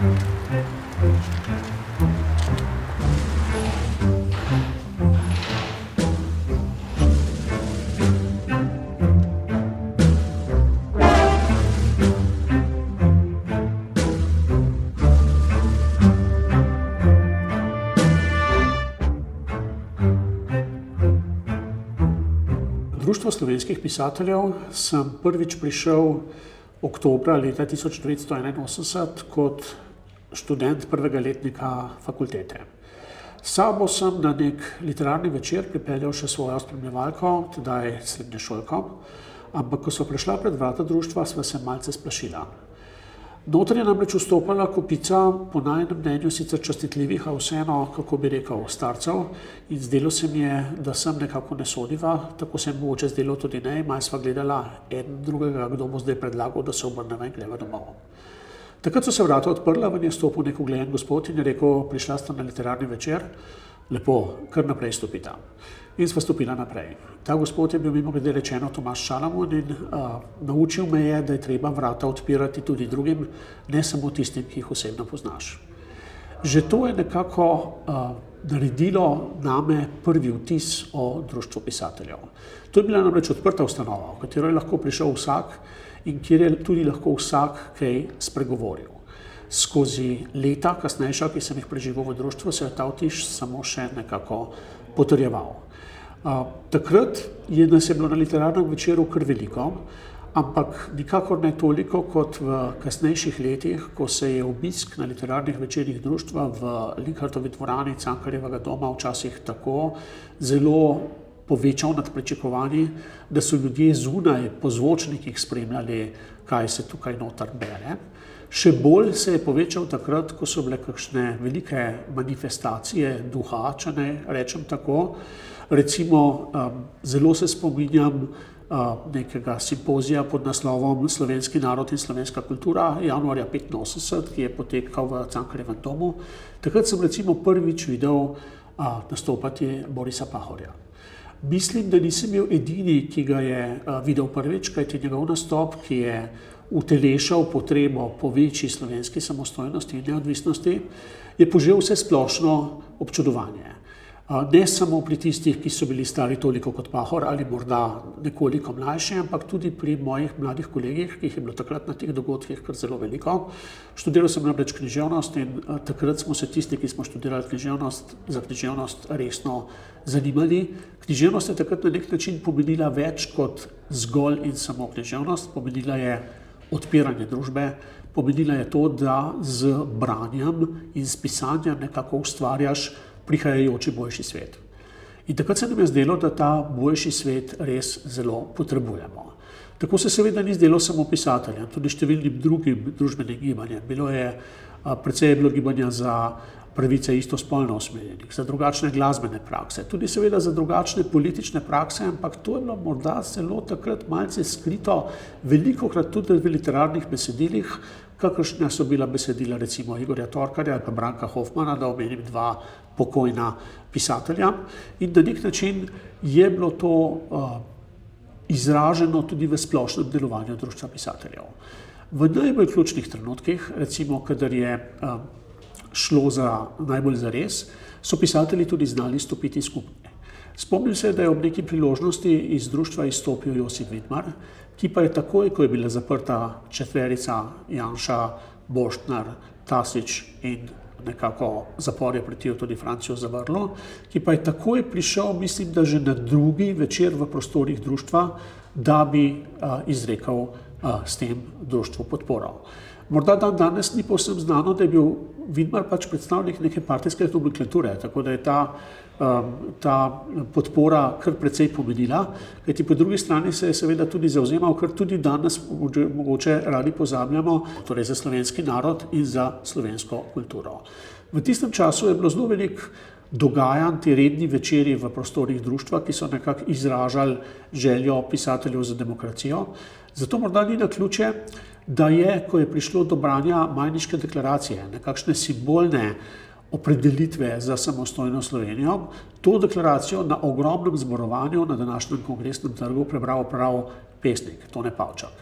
Društvo slovenskih pisateljev sem prvič prišel oktobra leta 1981 kot študent prvega letnika fakultete. S sabo sem na nek literarni večer pripeljal še svojo spremljevalko, tedaj srednješolko, ampak ko sva prišla pred vrata društva, sva se malce splašila. Noter je namreč vstopala kopica, po najinem mnenju sicer častitljivih, a vseeno, kako bi rekel, starcev, in zdelo se mi je, da sem nekako ne sodiva, tako se je mogoče zdelo tudi ne, malo sva gledala eden drugega, kdo bo zdaj predlagal, da se obrneva in greva domov. Takrat so se vrata odprla, ven je stopil nek uglejen gospod in je rekel: prišla sta na literarni večer, lepo, kar naprej stopita. In sva stopila naprej. Ta gospod je bil mimogrede rečeno Tomaž Šalamun in naučil me je, da je treba vrata odpirati tudi drugim, ne samo tistim, ki jih osebno poznaš. Že to je nekako naredilo name prvi vtis o društvu pisateljev. To je bila namreč odprta ustanova, v katero je lahko prišel vsak in kjer je tudi lahko vsak kaj spregovoril. Skozi leta kasnejša, ki sem jih preživel v društvu, se je ta vtis samo še nekako potrjeval. Takrat nas je bilo na literarnem večeru kar veliko, ampak nikakor ne toliko kot v kasnejših letih, ko se je obisk na literarnih večerih društva v Linhartovi dvorani Cankarjevega doma včasih tako zelo povečal nad pričakovanji, da so ljudje zunaj po zvočnikih spremljali, kaj se tukaj noter bere. Še bolj se je povečal takrat, ko so bile kakšne velike manifestacije duha, če ne rečem tako. Recimo, zelo se spominjam nekega simpozija pod naslovom Slovenski narod in slovenska kultura januarja 1985, ki je potekal v Cankarjevem domu. Takrat sem recimo prvič videl nastopati Borisa Pahorja. Mislim, da nisem bil edini, ki ga je videl prvič, kajti njegov nastop, ki je utelešal potrebo po večji slovenski samostojnosti in neodvisnosti, je požel vse splošno občudovanje. Ne samo pri tistih, ki so bili stari toliko kot Pahor ali morda nekoliko mlajši, ampak tudi pri mojih mladih kolegih, ki jih je bilo takrat na teh dogodkih kar zelo veliko. Študiral sem namreč književnost in takrat smo se tisti, ki smo študirali književnost, za književnost resno zanimali. Književnost je takrat na nek način pomenila več kot zgolj in samo književnost, pomenila je odpiranje družbe, pomenila je to, da z branjem in s pisanjem nekako ustvarjaš prihajajoči boljši svet. In takrat se nam je zdelo, da ta boljši svet res zelo potrebujemo. Tako se seveda ni zdelo samo pisateljem, tudi številnim drugim družbenim gibanjem. Precej je bilo gibanja za pravice istospolno usmerjenih, za drugačne glasbene prakse, tudi seveda za drugačne politične prakse, ampak to je bilo morda celo takrat malce skrito, velikokrat tudi v literarnih besedilih, kakršna so bila besedila recimo Igorja Torkarja ali pa Branka Hofmana, da omenim dva pokojna pisatelja. In na nek način je bilo to izraženo tudi v splošnem delovanju društva pisateljev. V najbolj ključnih trenutkih, recimo, kadar je šlo najbolj zares, so pisatelji tudi znali stopiti skupaj. Spomnim se, da je ob neki priložnosti iz društva izstopil Josip Vidmar, ki pa je takoj, ko je bila zaprta četverica Janša, Boštnar, Tasić in nekako zapor je pretil tudi Francijo Zavrlo, ki pa je takoj prišel, mislim, da že na drugi večer v prostorih društva, da bi izrekel s tem društvu podporo. Morda danes ni povsem znano, da je bil Vidmar pač predstavnik neke partijske nomenklature, tako da je ta podpora kar precej pomenila, kajti po drugi strani se je seveda tudi zavzemal, kar tudi danes mogoče radi pozabljamo, torej za slovenski narod in za slovensko kulturo. V tistem času je bilo zelo veliko dogajanj, ti redni večeri v prostorih društva, ki so nekako izražali željo pisateljev za demokracijo. Zato morda ni naključje, da je, ko je prišlo do branja Majniške deklaracije, nekakšne simbolne opredelitve za samostojno Slovenijo, to deklaracijo na ogromnem zborovanju na današnjem Kongresnem trgu prebral prav pesnik Tone Pavčak.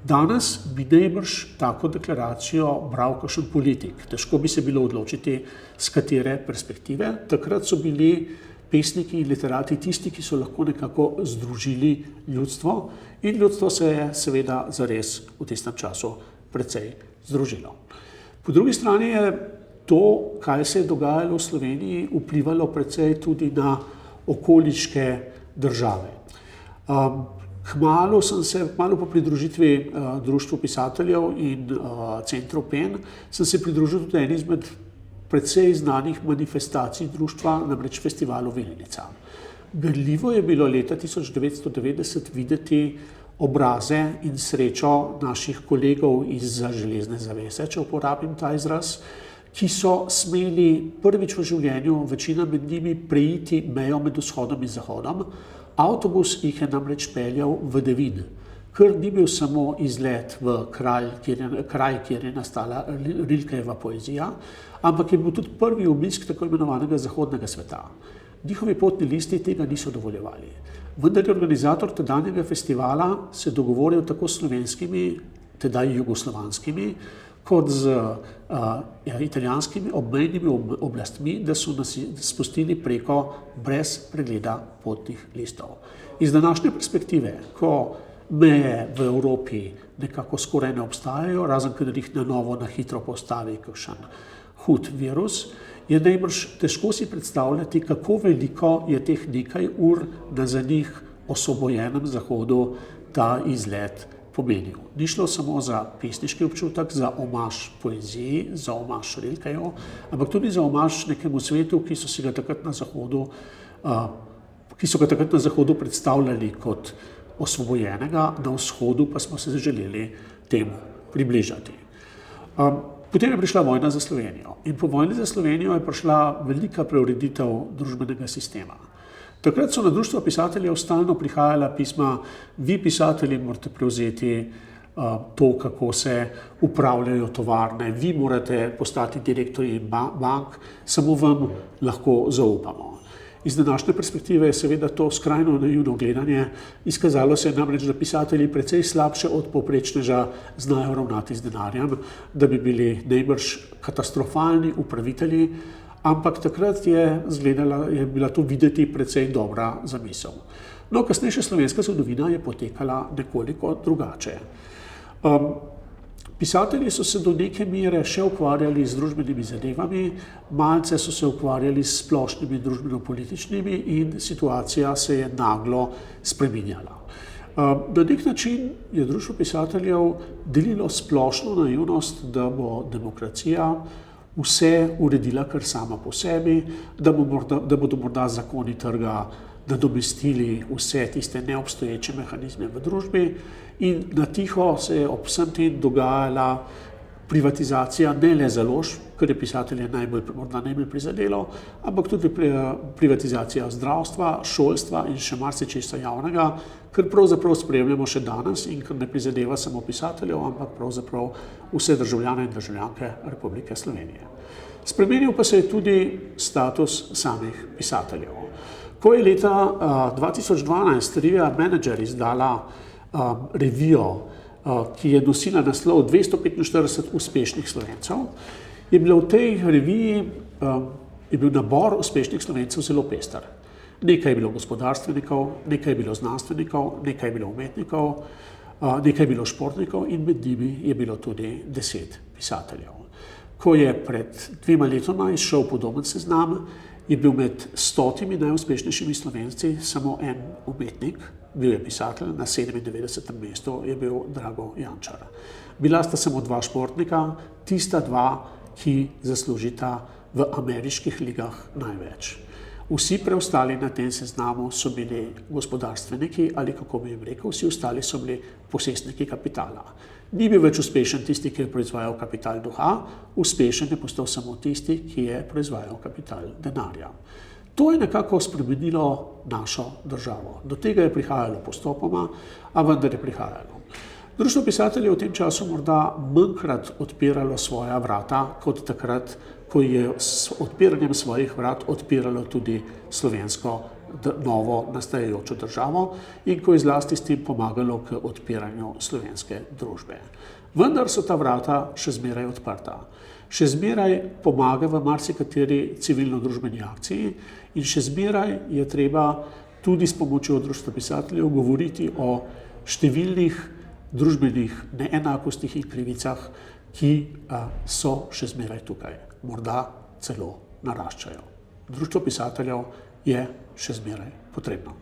Danes bi najbrž tako deklaracijo bral kakšen politik. Težko bi se bilo odločiti, z katere perspektive. Takrat so bili pesniki in literati tisti, ki so lahko nekako združili ljudstvo in ljudstvo se je seveda zares v tistem času precej združilo. Po drugi strani je to, kaj se je dogajalo v Sloveniji, vplivalo precej tudi na okoliške države. Kmalu po pridružitvi Društvu pisateljev in Centru PEN sem se pridružil tudi eni izmed precej znanih manifestacij društva, namreč festivalu Vilenica. Grljivo je bilo leta 1990 videti obraze in srečo naših kolegov izza železne zavese, če uporabim ta izraz, ki so smeli prvič v življenju, večina med njimi, preiti mejo med vzhodom in zahodom. Avtobus jih je namreč peljal v Devin, ker ni bil samo izlet v kraj, kjer je nastala Rilkejeva poezija, ampak je bil tudi prvi obisk tako imenovanega zahodnega sveta. Njihovi potni listi tega niso dovoljevali. Vendar je organizator tedanjega festivala se dogovoril tako s slovenskimi, tedaj jugoslovanskimi, kot z italijanskimi obmejnimi oblastmi, da so nas spustili preko brez pregleda potnih listov. Iz današnje perspektive, ko meje v Evropi nekako skoraj ne obstajajo, razen kadar jih na novo na hitro postavi kakšen hud virus, je najbrž težko si predstavljati, kako veliko je teh nekaj ur na za njih osvobojenem zahodu ta izlet pomenil. Ni šlo samo za pesniški občutek, za omaž poeziji, za omaž Rilkeju, ampak tudi za omaž nekemu svetu, ki so ga takrat na zahodu predstavljali kot osvobojenega, na vzhodu pa smo se želeli temu približati. Potem je prišla vojna za Slovenijo in po vojni za Slovenijo je prišla velika preureditev družbenega sistema. Takrat so na Društvo pisateljev stalno prihajala pisma, vi pisatelji morate prevzeti to, kako se upravljajo tovarne, vi morate postati direktorji bank, samo vam lahko zaupamo. Iz današnje perspektive je seveda to skrajno naivno gledanje. Izkazalo se je namreč, da pisatelji precej slabše od povprečneža znajo ravnati z denarjem, da bi bili najbrž katastrofalni upravitelji, ampak takrat je bila to videti precej dobra zamisel. No, kasnejša slovenska zgodovina je potekala nekoliko drugače. Pisatelji so se do neke mere še ukvarjali z družbenimi zadevami, malce so se ukvarjali s splošnimi družbeno-političnimi in situacija se je naglo spreminjala. Na nek način je Društvo pisateljev delilo splošno naivnost, da bo demokracija vse uredila kar sama po sebi, da bodo morda zakoni trga nadomestili vse tiste neobstoječe mehanizme v družbi in na tiho se je ob vsem tem dogajala privatizacija ne le založb, kar je pisatelje morda najbolj prizadelo, ampak tudi privatizacija zdravstva, šolstva in še marsičesa javnega, kar pravzaprav spremljamo še danes in kar ne prizadeva samo pisateljev, ampak pravzaprav vse državljane in državljanke Republike Slovenije. Spremenil pa se je tudi status samih pisateljev. Ko je leta 2012 revija Manager izdala revijo, ki je nosila naslov 245 uspešnih Slovencev, je bilo v tej reviji nabor uspešnih Slovencev zelo pester. Nekaj je bilo gospodarstvenikov, nekaj je bilo znanstvenikov, nekaj je bilo umetnikov, nekaj je bilo športnikov in med njimi je bilo tudi 10 pisateljev. Ko je pred 2 letoma izšel podoben seznam, je bil med 100 najuspešnejšimi Slovenci samo en umetnik, bil je pisatelj, na 97. mestu je bil Drago Jančar. Bila sta samo 2 športnika, tista 2, ki zaslužita v ameriških ligah največ. Vsi preostali na tem seznamu so bili gospodarstveniki ali, kako bi jim rekel, vsi ostali so bili posestniki kapitala. Ni bil več uspešen tisti, ki je proizvajal kapital duha, uspešen je postal samo tisti, ki je proizvajal kapital denarja. To je nekako spremenilo našo državo. Do tega je prihajalo postopoma, a vendar je prihajalo. Društvo pisateljev je v tem času morda manjkrat odpiralo svoja vrata, kot takrat, ko je s odpiranjem svojih vrat odpiralo tudi slovensko novo nastajajočo državo in ko je zlasti s tem pomagalo k odpiranju slovenske družbe. Vendar so ta vrata še zmeraj odprta. Še zmeraj pomaga v marsikateri civilno-družbeni akciji in še zmeraj je treba tudi s pomočjo Društva pisateljev govoriti o številnih družbenih neenakostih in krivicah, ki so še zmeraj tukaj, morda celo naraščajo. Društvo pisateljev je še zmeraj potrebno.